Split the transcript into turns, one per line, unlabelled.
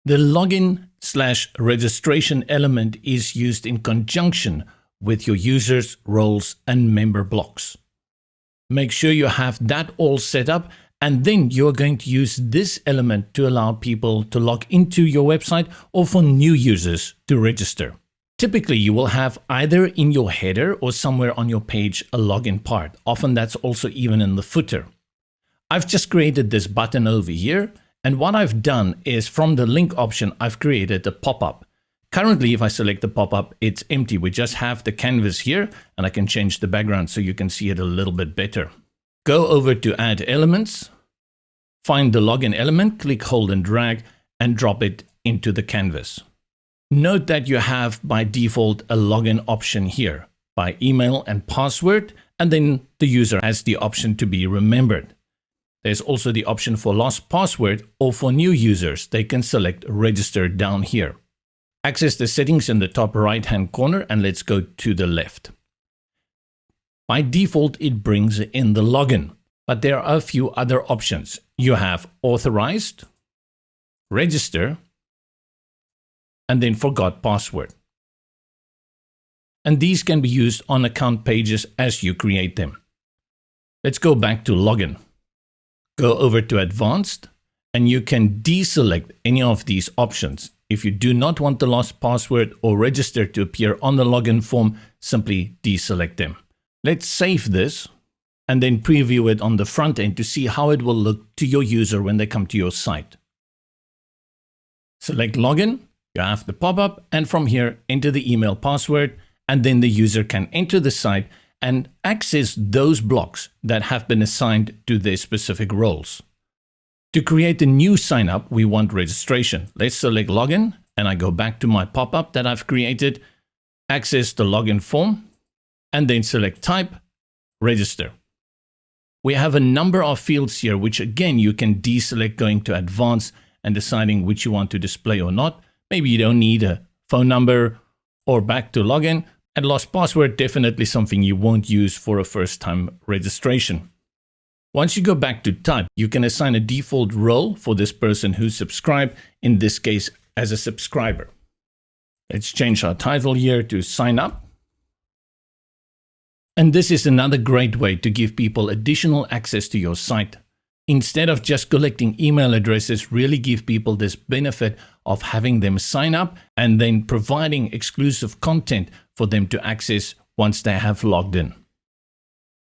The login/registration element is used in conjunction with your users, roles, and member blocks. Make sure you have that all set up, and then you're going to use this element to allow people to log into your website or for new users to register. Typically, you will have either in your header or somewhere on your page a login part. Often that's also even in the footer. I've just created this button over here, and what I've done is from the link option, I've created a pop-up. Currently, if I select the pop-up, it's empty. We just have the canvas here, and I can change the background so you can see it a little bit better. Go over to Add Elements, find the login element, click, hold, and drag, and drop it into the canvas. Note that you have by default a login option here by email and password, and then the user has the option to be remembered. There's also the option for lost password, or for new users, they can select register down here. Access the settings in the top right hand corner, and let's go to the left. By default, it brings in the login, but there are a few other options. You have authorized, register, and then forgot password. And these can be used on account pages as you create them. Let's go back to login. Go over to advanced, and you can deselect any of these options. If you do not want the lost password or register to appear on the login form, simply deselect them. Let's save this and then preview it on the front end to see how it will look to your user when they come to your site. Select login, you have the pop-up, and from here enter the email password, and then the user can enter the site and access those blocks that have been assigned to their specific roles. To create a new sign up, we want registration. Let's select login, and I go back to my pop-up that I've created, access the login form, and then select type, register. We have a number of fields here, which again, you can deselect going to advanced and deciding which you want to display or not. Maybe you don't need a phone number or back to login, and lost password, definitely something you won't use for a first-time registration. Once you go back to type, you can assign a default role for this person who's subscribed, in this case as a subscriber. Let's change our title here to sign up. And this is another great way to give people additional access to your site. Instead of just collecting email addresses, really give people this benefit of having them sign up and then providing exclusive content for them to access once they have logged in.